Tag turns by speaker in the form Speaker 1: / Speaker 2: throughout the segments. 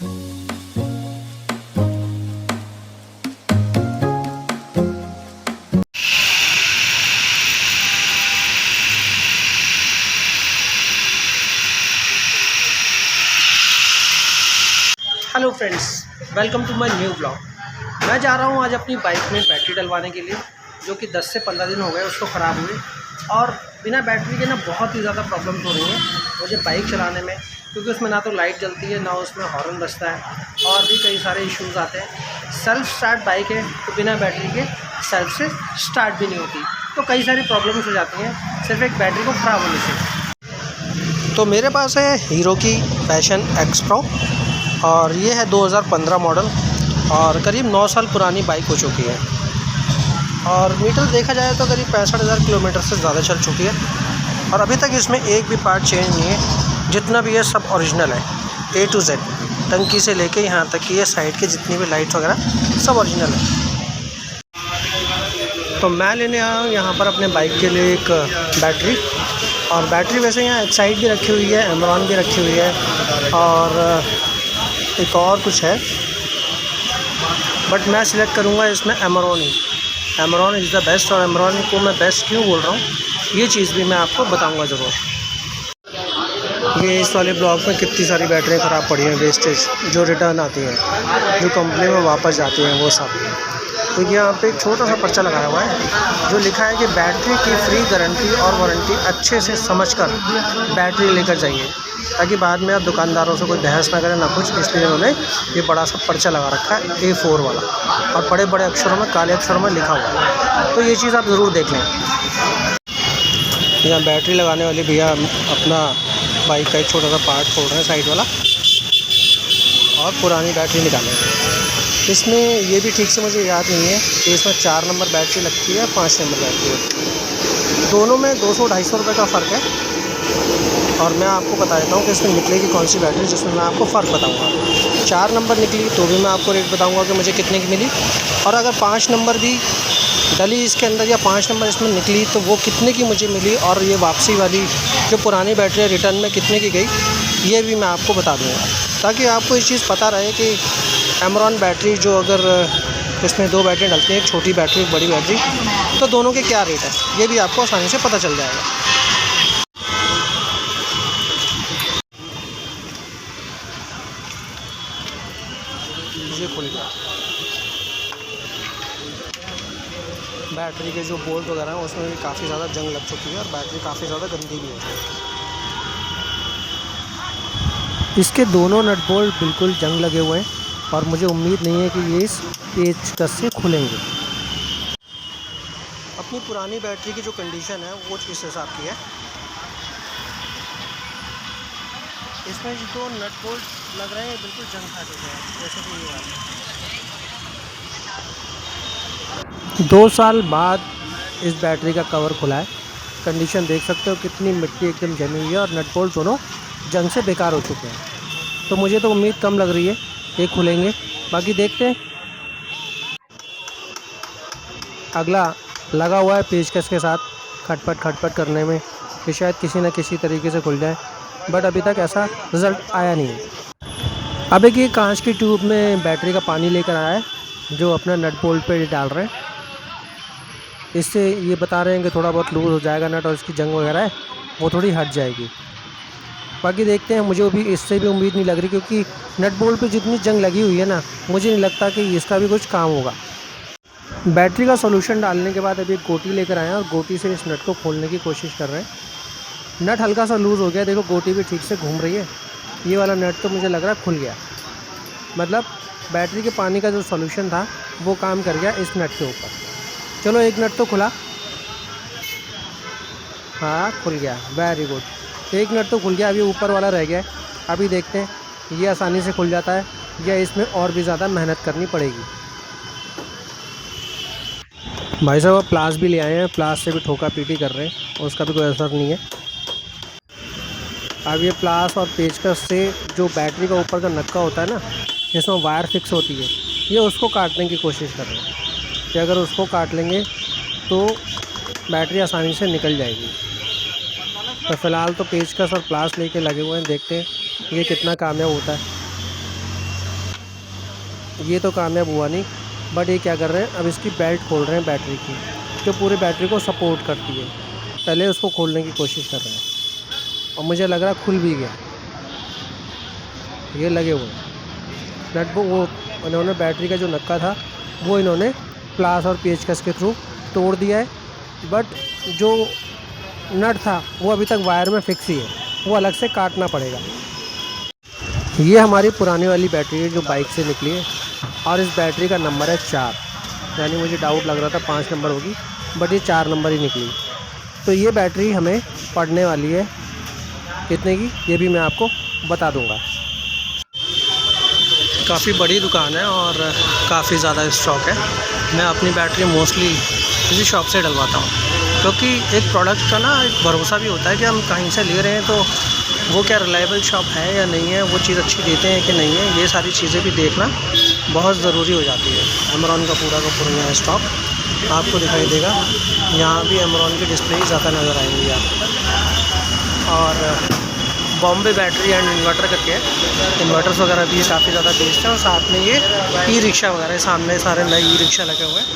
Speaker 1: Hello friends, welcome to my new blog. मैं जा रहा हूँ आज अपनी बाइक में बैटरी डलवाने के लिए, जो कि 10 से 15 दिन हो गए उसको ख़राब हुए, और बिना बैटरी के ना बहुत ही ज़्यादा प्रॉब्लम्स हो रही हैं मुझे बाइक चलाने में, क्योंकि उसमें ना तो लाइट जलती है, ना उसमें हॉर्न बजता है, और भी कई सारे इश्यूज़ आते हैं। सेल्फ़ स्टार्ट बाइक है तो बिना बैटरी के सेल्फ से स्टार्ट भी नहीं होती, तो कई सारी प्रॉब्लम्स हो जाती हैं सिर्फ एक बैटरी को ख़राब होने से। तो मेरे पास है हीरो की पैशन एक्स प्रो, और ये है 2015 मॉडल, और करीब 9 साल पुरानी बाइक हो चुकी है, और मीटर देखा जाए तो करीब 65,000 किलोमीटर से ज़्यादा चल चुकी है, और अभी तक इसमें एक भी पार्ट चेंज नहीं है। जितना भी है सब ओरिजिनल है, A to Z, टंकी से लेके यहाँ तक कि ये साइड के जितनी भी लाइट्स वगैरह सब ओरिजिनल है। तो मैं लेने आया हूँ यहाँ पर अपने बाइक के लिए एक बैटरी, और बैटरी वैसे यहाँ एक्साइड भी रखी हुई है, एमरॉन भी रखी हुई है, और एक और कुछ है, बट मैं सिलेक्ट करूँगा इसमें एमरॉन ही। एमरॉन इज़ द बेस्ट, और एमरॉन को मैं बेस्ट क्यों बोल रहा हूँ ये चीज़ भी मैं आपको बताऊँगा ज़रूर। ये इस वाले ब्लॉक में कितनी सारी बैटरियाँ ख़राब पड़ी हैं, वेस्टेज जो रिटर्न आती हैं, जो कंपनी में वापस जाती हैं, वो सब। तो यहाँ पे एक छोटा सा पर्चा लगाया हुआ है जो लिखा है कि बैटरी की फ्री गारंटी और वारंटी अच्छे से समझकर बैटरी लेकर जाइए, ताकि बाद में आप दुकानदारों से कोई बहस ना करें ना कुछ। इसलिए उन्होंने ये बड़ा सा पर्चा लगा रखा है A4 वाला, और बड़े बड़े अक्षरों में, काले अक्षरों में लिखा हुआ है, तो ये चीज़ आप ज़रूर देख लें। यहाँ बैटरी लगाने वाले भैया अपना बाइक का एक छोटा सा पार्ट खोल रहे हैं, साइड वाला, और पुरानी बैटरी निकालें। इसमें ये भी ठीक से मुझे याद नहीं है कि इसमें 4 नंबर बैटरी लगती है या 5 नंबर बैटरी है। दोनों में 200-250 रुपये का फ़र्क है, और मैं आपको बता देता हूँ कि इसमें निकलेगी कौन सी बैटरी, जिसमें मैं आपको फ़र्क बताऊँगा। 4 नंबर निकली तो भी मैं आपको रेट बताऊँगा कि मुझे कितने की मिली, और अगर 5 नंबर भी डली इसके अंदर या 5 नंबर इसमें निकली तो वो कितने की मुझे मिली, और ये वापसी वाली जो पुरानी बैटरी रिटर्न में कितने की गई, ये भी मैं आपको बता दूँगा, ताकि आपको इस चीज़ पता रहे कि एमरॉन बैटरी जो अगर इसमें 2 बैटरी डलती हैं, एक छोटी बैटरी एक बड़ी बैटरी, तो दोनों के क्या रेट है, ये भी आपको आसानी से पता चल जाएगा। ये खुल गया। बैटरी के जो बोल्ट वगैरह हैं उसमें भी काफ़ी ज़्यादा जंग लग चुकी है, और बैटरी काफ़ी ज़्यादा गंदी भी है। इसके दोनों नट बोल्ट बिल्कुल जंग लगे हुए हैं, और मुझे उम्मीद नहीं है कि ये इस पेचकस से खुलेंगे। अपनी पुरानी बैटरी की जो कंडीशन है वो इस हिसाब की है। इसमें जो नट बोल्ट लग रहे हैं बिल्कुल जंग खा चुके हैं, जैसे कि ये वाला। 2 साल बाद इस बैटरी का कवर खुला है। कंडीशन देख सकते हो कितनी मिट्टी एकदम जमी हुई है, और नट बोल्ट दोनों जंग से बेकार हो चुके हैं। तो मुझे तो उम्मीद कम लग रही है ये खुलेंगे, बाकी देखते हैं। अगला लगा हुआ है पेचकस के साथ खटपट करने में कि शायद किसी न किसी तरीके से खुल जाए, बट अभी तक ऐसा रिज़ल्ट आया नहीं है। अब एक ये कांच की ट्यूब में बैटरी का पानी लेकर आया है, जो अपना नट बोल्ट पे डाल रहे हैं। इससे ये बता रहे हैं कि थोड़ा बहुत लूज़ हो जाएगा नट, और इसकी जंग वगैरह है वो थोड़ी हट जाएगी। बाकी देखते हैं, मुझे भी इससे भी उम्मीद नहीं लग रही, क्योंकि नट बोल्ट पे जितनी जंग लगी हुई है ना, मुझे नहीं लगता कि इसका भी कुछ काम होगा। बैटरी का सॉल्यूशन डालने के बाद अभी एक गोटी लेकर आए हैं, और गोटी से इस नट को खोलने की कोशिश कर रहे हैं। नट हल्का सा लूज़ हो गया, देखो गोटी भी ठीक से घूम रही है। ये वाला नट तो मुझे लग रहा है खुल गया, मतलब बैटरी के पानी का जो सॉल्यूशन था वो काम कर गया इस नट के ऊपर। चलो एक नट तो खुला, हाँ खुल गया, वेरी गुड, एक नट तो खुल गया। अभी ऊपर वाला रह गया है, अभी देखते हैं ये आसानी से खुल जाता है या इसमें और भी ज़्यादा मेहनत करनी पड़ेगी। भाई साहब प्लास भी ले आए हैं, प्लास से भी ठोका पीटी कर रहे हैं, और उसका भी कोई असर नहीं है। अब ये प्लास और पेचकस से जो बैटरी का ऊपर का नक्का होता है ना, जिसमें वायर फिक्स होती है, ये उसको काटने की कोशिश कर रहे हैं कि अगर उसको काट लेंगे तो बैटरी आसानी से निकल जाएगी। तो फ़िलहाल तो पेचकस और प्लास लेके लगे हुए हैं, देखते हैं ये कितना कामयाब होता है। ये तो कामयाब हुआ नहीं, बट ये क्या कर रहे हैं, अब इसकी बेल्ट खोल रहे हैं बैटरी की, जो पूरी बैटरी को सपोर्ट करती है। पहले उसको खोलने की कोशिश कर रहे हैं और मुझे लग रहा खुल भी गया। ये लगे हुए नट वो इन्होंने बैटरी का जो नक्का था वो इन्होंने प्लास और पेचकस के थ्रू तोड़ दिया है, बट जो नट था वो अभी तक वायर में फिक्स ही है, वो अलग से काटना पड़ेगा। ये हमारी पुरानी वाली बैटरी है जो बाइक से निकली है और इस बैटरी का नंबर है 4, यानी मुझे डाउट लग रहा था 5 नंबर होगी, बट ये 4 नंबर ही निकली। तो ये बैटरी हमें पड़ने वाली है कितने की, ये भी मैं आपको बता दूंगा। काफ़ी बड़ी दुकान है और काफ़ी ज़्यादा स्टॉक है। मैं अपनी बैटरी मोस्टली इसी शॉप से डलवाता हूँ, क्योंकि एक प्रोडक्ट का ना एक भरोसा भी होता है कि हम कहीं से ले रहे हैं तो वो क्या रिलायबल शॉप है या नहीं है, वो चीज़ अच्छी देते हैं कि नहीं है, ये सारी चीज़ें भी देखना बहुत ज़रूरी हो जाती है। एमरॉन का पूरा यहाँ स्टॉक आपको दिखाई देगा, यहाँ भी एमरॉन की डिस्प्ले ज़्यादा नज़र आएंगी आपको। और बॉम्बे बैटरी एंड इन्वर्टर करके इन्वर्टर्स वगैरह भी काफ़ी ज़्यादा बेचते हैं। और साथ में ये ई रिक्शा वगैरह, सामने सारे नए ई रिक्शा लगे हुए हैं,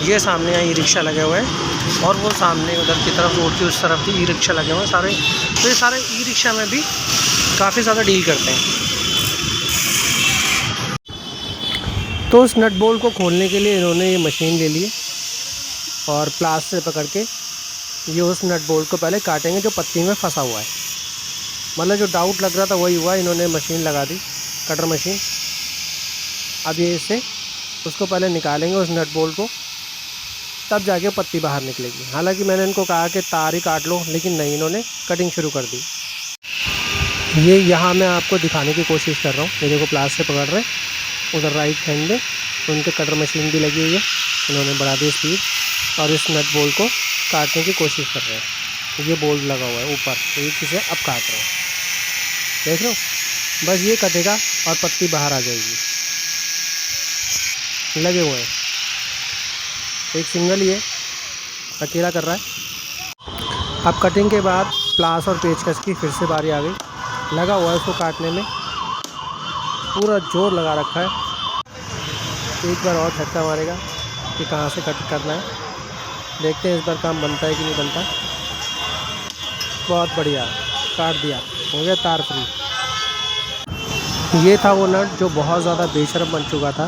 Speaker 1: ये सामने यहाँ ई रिक्शा लगे हुए हैं और वो सामने उधर की तरफ रोड की उस तरफ भी ई रिक्शा लगे हुए हैं सारे। तो ये सारे ई रिक्शा में भी काफ़ी ज़्यादा डील करते हैं। तो उस नट बोल्ट को खोलने के लिए इन्होंने ये मशीन ले ली है और प्लास से पकड़ के ये उस नट बोल्ट को पहले काटेंगे जो पत्ती में फंसा हुआ है। मतलब जो डाउट लग रहा था वही हुआ, इन्होंने मशीन लगा दी, कटर मशीन। अब ये इससे उसको पहले निकालेंगे उस नट बोल्ट को, तब जाके पत्ती बाहर निकलेगी। हालांकि मैंने इनको कहा कि तार ही काट लो, लेकिन नहीं, इन्होंने कटिंग शुरू कर दी। ये यहाँ मैं आपको दिखाने की कोशिश कर रहा हूँ, ये देखो प्लास से पकड़ रहे हैं, उधर राइट हैंड में उनके कटर मशीन भी लगी हुई है, इन्होंने बढ़ा दी स्पीड और इस नट बोल्ट को काटने की कोशिश कर रहे हैं। ये बोल्ट लगा हुआ है ऊपर, तो ये किसे अब काट रहे हैं, देख लो, बस ये कटेगा और पत्ती बाहर आ जाएगी। लगे हुए हैं, एक सिंगल ही है, अकेला कर रहा है। अब कटिंग के बाद प्लास और पेचकस की फिर से बारी आ गई, लगा हुआ है उसको काटने में, पूरा जोर लगा रखा है। एक बार और झटका मारेगा कि कहाँ से कट करना है, देखते हैं इस बार काम बनता है कि नहीं बनता। बहुत बढ़िया, काट दिया, हो गया तार फ्री। ये था वो नट जो बहुत ज़्यादा बेशर्म बन चुका था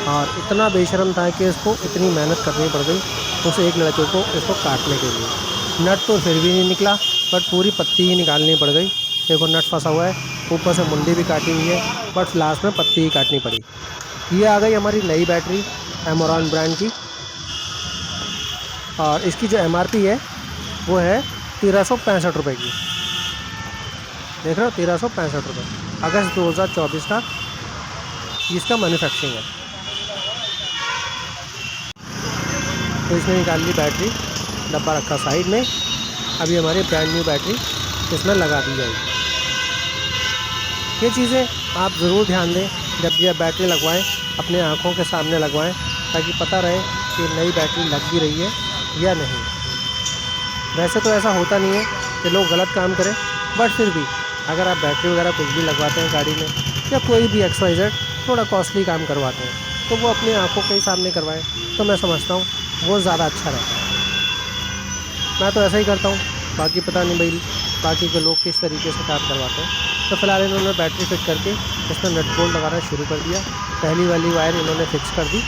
Speaker 1: और इतना बेशर्म था कि इसको इतनी मेहनत करनी पड़ गई उस एक लड़के को इसको काटने के लिए। नट तो फिर भी नहीं निकला, बट पूरी पत्ती ही निकालनी पड़ गई। देखो नट फंसा हुआ है, ऊपर से मुंडी भी काटी हुई है, बट लास्ट में पत्ती ही काटनी पड़ी। ये आ गई हमारी नई बैटरी एमरॉन ब्रांड की और इसकी जो MRP है वो है 1365 रुपये की। देख रहे हो, 1365 रुपये, अगस्त 2024 का इसका मैन्युफैक्चरिंग है। तो इसमें निकाल ली बैटरी, डब्बा रखा साइड में। अभी हमारी ब्रांड न्यू बैटरी इसमें लगा दी जाएगी। ये चीज़ें आप ज़रूर ध्यान दें जब भी आप बैटरी लगवाएं, अपने आँखों के सामने लगवाएं, ताकि पता रहे कि नई बैटरी लग भी रही है या नहीं। वैसे तो ऐसा होता नहीं है कि लोग गलत काम करें, बट फिर भी अगर आप बैटरी वगैरह कुछ भी लगवाते हैं गाड़ी में या कोई भी XYZ थोड़ा कॉस्टली काम करवाते हैं, तो वो अपनी आंखों के सामने करवाएं, तो मैं समझता हूँ वो ज़्यादा अच्छा रहता है। मैं तो ऐसा ही करता हूँ, बाकी पता नहीं भाई बाकी के लोग किस तरीके से काम करवाते हैं। तो फिलहाल इन्होंने बैटरी फिट करके इसमें नट बोल्ट लगाना शुरू कर दिया। पहली वाली वायर इन्होंने फिक्स कर दी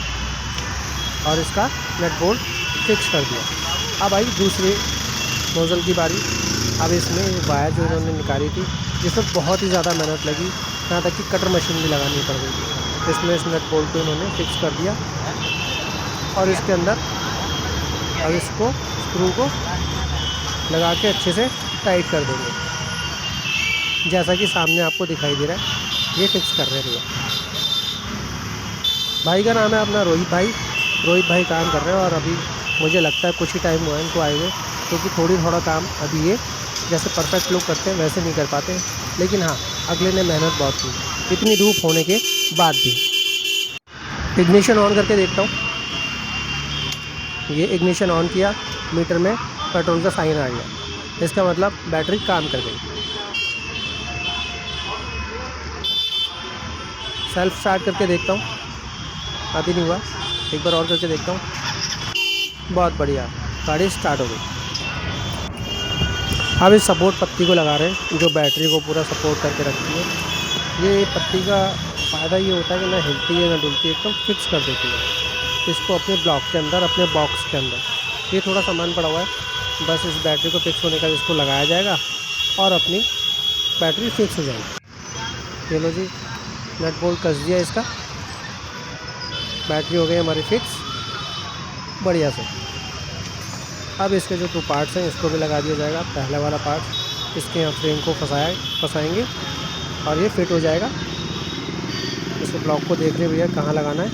Speaker 1: और इसका नट बोल्ट फिक्स कर दिया। अब आई दूसरी नोज़ल की बारी। अब इसमें वायर जो इन्होंने निकाली थी, जिसमें बहुत ही ज़्यादा मेहनत लगी, यहाँ तक कि कटर मशीन भी लगानी पड़ गई। इसमें इस नट बोल्ट को इन्होंने फिक्स कर दिया और इसके अंदर अब इसको स्क्रू को लगा के अच्छे से टाइट कर देंगे, जैसा कि सामने आपको दिखाई दे रहा है। ये फिक्स कर रहे हैं भैया। भाई का नाम है अपना रोहित भाई काम कर रहे हैं और अभी मुझे लगता है कुछ ही टाइम हुआ है इनको आए हुए, क्योंकि थोड़ा काम अभी ये जैसे परफेक्ट लोग करते हैं वैसे नहीं कर पाते। लेकिन हाँ, अगले ने मेहनत बहुत की इतनी धूप होने के बाद भी। इग्निशन ऑन करके देखता हूँ। ये इग्निशन ऑन किया, मीटर में पेट्रोल का साइन आ गया, इसका मतलब बैटरी काम कर गई। सेल्फ स्टार्ट करके देखता हूँ। अभी नहीं हुआ, एक बार और करके देखता हूँ। बहुत बढ़िया, गाड़ी स्टार्ट हो गई। अब इस सपोर्ट पत्ती को लगा रहे हैं जो बैटरी को पूरा सपोर्ट करके रखती है। ये पत्ती का फ़ायदा ये होता है कि ना हिलती है ना डुलती है, एकदम फिक्स कर देती है इसको अपने ब्लॉक के अंदर, अपने बॉक्स के अंदर। ये थोड़ा सामान पड़ा हुआ है, बस इस बैटरी को फिक्स होने का इसको लगाया जाएगा और अपनी बैटरी फिक्स हो जाएगी। ये लो जी, नट बोल्ट कस दिया इसका, बैटरी हो गई हमारी फिक्स बढ़िया से। अब इसके जो 2 पार्ट्स हैं इसको भी लगा दिया जाएगा। पहला वाला पार्ट इसके यहाँ फ्रेम को फंसाएंगे और ये फिट हो जाएगा। इसको ब्लॉक को देख रहे भैया कहाँ लगाना है।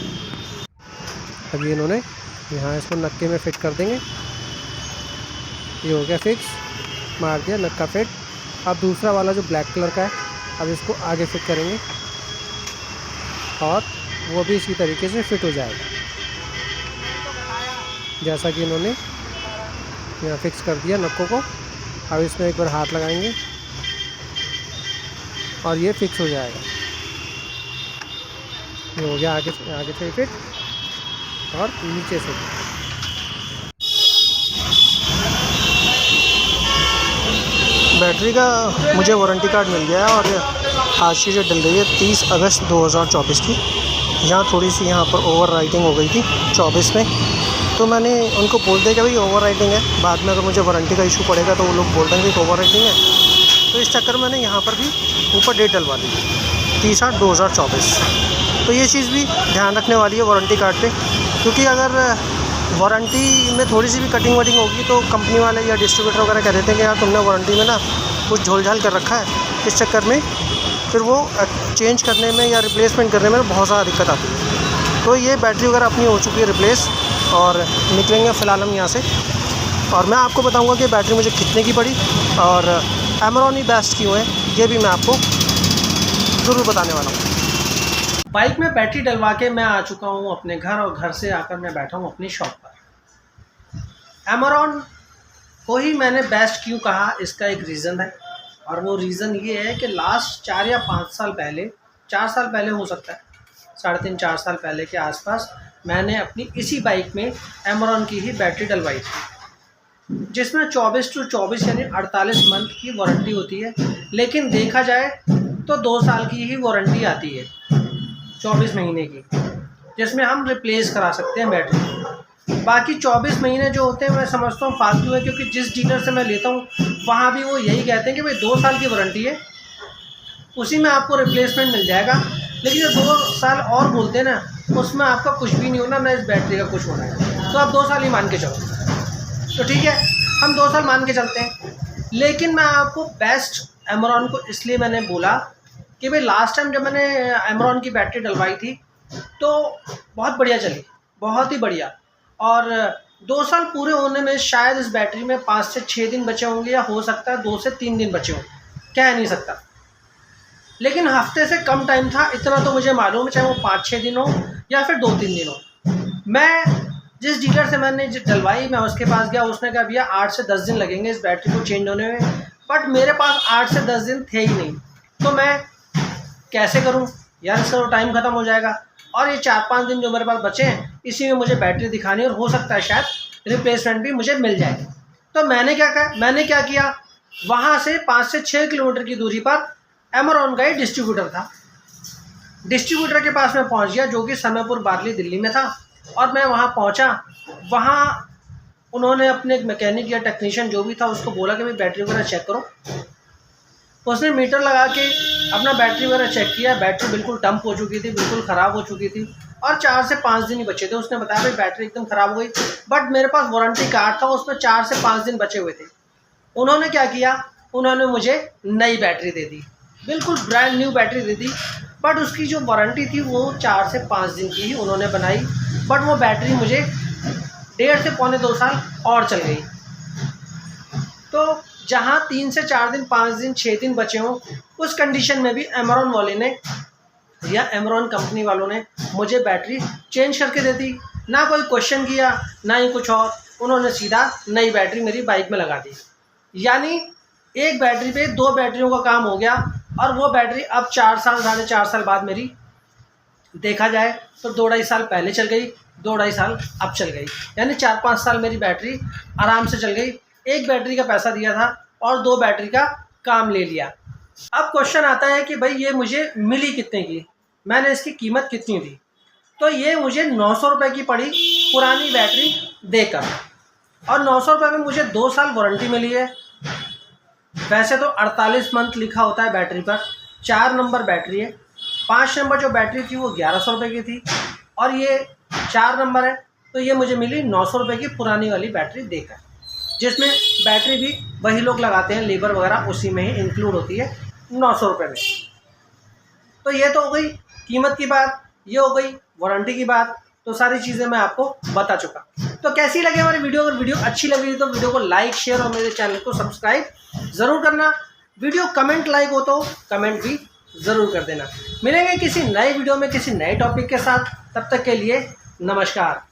Speaker 1: अब ये इन्होंने यहाँ इसको नक्के में फिट कर देंगे। ये हो गया फिक्स, मार दिया नक्का फिट। अब दूसरा वाला जो ब्लैक कलर का है, अब इसको आगे फिट करेंगे और वो भी इसी तरीके से फिट हो जाएगा जैसा कि इन्होंने यहाँ फिक्स कर दिया नक्कों को। अब इसमें एक बार हाथ लगाएंगे और ये फिक्स हो जाएगा। ये हो गया आगे से फिट और नीचे से। बैटरी का मुझे वारंटी कार्ड मिल गया है और आज की जो डल रही है 30 अगस्त 2024 की। यहाँ थोड़ी सी यहाँ पर ओवर राइटिंग हो गई थी 24 में, तो मैंने उनको बोल दिया कि भाई ओवर राइटिंग है, बाद में अगर मुझे वारंटी का इशू पड़ेगा तो वो लोग बोल देंगे कि ओवर राइटिंग है। तो इस चक्कर मैंने यहाँ पर भी ऊपर डेट डलवा ली 30/8/2024। तो ये चीज़ भी ध्यान रखने वाली है वारंटी कार्ड पे, क्योंकि अगर वारंटी में थोड़ी सी भी कटिंग वटिंग होगी तो कंपनी वाले या डिस्ट्रीब्यूटर वगैरह कह देते हैं कि यार तुमने वारंटी में ना कुछ झोल झाल कर रखा है। इस चक्कर में फिर वो चेंज करने में या रिप्लेसमेंट करने में बहुत ज़्यादा दिक्कत आती है। तो ये बैटरी वगैरह अपनी हो चुकी है रिप्लेस और निकलेंगे फ़िलहाल हम यहाँ से। और मैं आपको बताऊँगा कि बैटरी मुझे कितने की पड़ी और एमरॉन ही बेस्ट क्यों है, ये भी मैं आपको ज़रूर बताने वाला हूँ। बाइक में बैटरी डलवा के मैं आ चुका हूँ अपने घर और घर से आकर मैं बैठा हूँ अपनी शॉप पर। एमरॉन को ही मैंने बेस्ट क्यों कहा, इसका एक रीज़न है और वो रीज़न ये है कि लास्ट 4 या 5 साल पहले, 4 साल पहले हो सकता है, 3.5-4 साल पहले के आसपास मैंने अपनी इसी बाइक में एमरॉन की ही बैटरी डलवाई थी, जिसमें 24 to 24 यानी 48 मंथ की वारंटी होती है। लेकिन देखा जाए तो 2 साल की ही वारंटी आती है, 24 महीने की, जिसमें हम रिप्लेस करा सकते हैं बैटरी। बाकी 24 महीने जो होते हैं मैं समझता हूँ फालतू है, क्योंकि जिस डीलर से मैं लेता हूँ वहाँ भी वो यही कहते हैं कि भाई 2 साल की वारंटी है, उसी में आपको रिप्लेसमेंट मिल जाएगा। लेकिन जो 2 साल और बोलते हैं ना, उसमें आपका कुछ भी नहीं होना, ना इस बैटरी का कुछ होना है। तो आप 2 साल ही मान के चलो, तो ठीक है, हम 2 साल मान के चलते हैं। लेकिन मैं आपको बेस्ट एमरॉन को इसलिए मैंने बोला कि भाई लास्ट टाइम जब मैंने एमरॉन की बैटरी डलवाई थी तो बहुत बढ़िया चली, बहुत ही बढ़िया। और 2 साल पूरे होने में शायद इस बैटरी में 5 से 6 दिन बचे होंगे, या हो सकता है 2 से 3 दिन बचे हों, कह नहीं सकता। लेकिन हफ्ते से कम टाइम था, इतना तो मुझे मालूम है, चाहे वो 5-6 दिन हो या फिर 2-3 दिन हो। मैं जिस डीलर से मैंने डलवाई, मैं उसके पास गया, उसने कहा भैया 8 से 10 दिन लगेंगे इस बैटरी को चेंज होने में। बट मेरे पास 8 से 10 दिन थे ही नहीं, तो मैं कैसे करूं यार, इसका तो टाइम ख़त्म हो जाएगा। और ये 4-5 दिन जो मेरे पास बचे हैं, इसी में मुझे बैटरी दिखानी, और हो सकता है शायद रिप्लेसमेंट भी मुझे मिल जाए। तो मैंने क्या किया, वहाँ से 5 से 6 किलोमीटर की दूरी पर एमरॉन का ही डिस्ट्रीब्यूटर था। डिस्ट्रीब्यूटर के पास मैं पहुँच गया, जो कि समयपुर बारली दिल्ली में था। और मैं वहाँ पहुँचा, वहाँ उन्होंने अपने मैकेनिक या टेक्नीशियन जो भी था उसको बोला कि भाई बैटरी वगैरह चेक करो। उसने मीटर लगा के अपना बैटरी वगैरह चेक किया, बैटरी बिल्कुल डंप हो चुकी थी, बिल्कुल ख़राब हो चुकी थी, और 4 से 5 दिन ही बचे थे। उसने बताया भाई बैटरी एकदम ख़राब हो गई, बट मेरे पास वारंटी कार्ड था, उसमें 4 से 5 दिन बचे हुए थे। उन्होंने क्या किया, उन्होंने मुझे नई बैटरी दे दी, बिल्कुल brand new battery they the. But उसकी जो वारंटी थी वो 4 से 5 दिन की ही उन्होंने बनाई, बट वो बैटरी मुझे 1.5 से पौने 2 साल और चल गई। तो जहाँ 3 से 4 दिन, 5 दिन, 6 दिन बचे हों, उस कंडीशन में भी एमरॉन वाले ने या एमरॉन कंपनी वालों ने मुझे बैटरी चेंज करके दे दी। ना कोई क्वेश्चन किया, ना ही कुछ और, उन्होंने सीधा नई बैटरी मेरी बाइक में लगा दी। यानी एक बैटरी पे 2 बैटरियों का काम हो गया, और वो बैटरी अब 4 साल, 4.5 साल बाद मेरी देखा जाए तो 2-2.5 साल पहले चल गई, 2-2.5 साल अब चल गई, यानी 4-5 साल मेरी बैटरी आराम से चल गई। एक बैटरी का पैसा दिया था और 2 बैटरी का काम ले लिया। अब क्वेश्चन आता है कि भाई ये मुझे मिली कितने की, मैंने इसकी कीमत कितनी दी? तो ये मुझे 900 रुपये की पड़ी पुरानी बैटरी देकर, और 900 रुपये में मुझे 2 साल वारंटी मिली है। वैसे तो 48 मंथ लिखा होता है बैटरी पर, 4 नंबर बैटरी है। 5 नंबर जो बैटरी थी वो 1100 रुपये की थी, और ये 4 नंबर है, तो ये मुझे मिली 900 रुपये की पुरानी वाली बैटरी देकर, जिसमें बैटरी भी वही लोग लगाते हैं, लेबर वगैरह उसी में ही इंक्लूड होती है 900 रुपये में। तो ये तो हो गई कीमत की बात, ये हो गई वारंटी की बात, तो सारी चीज़ें मैं आपको बता चुका। तो कैसी लगी हमारी वीडियो? अगर वीडियो अच्छी लगी तो वीडियो को लाइक, शेयर और मेरे चैनल को सब्सक्राइब ज़रूर करना। वीडियो कमेंट लाइक हो तो कमेंट भी ज़रूर कर देना। मिलेंगे किसी नए वीडियो में किसी नए टॉपिक के साथ, तब तक के लिए नमस्कार।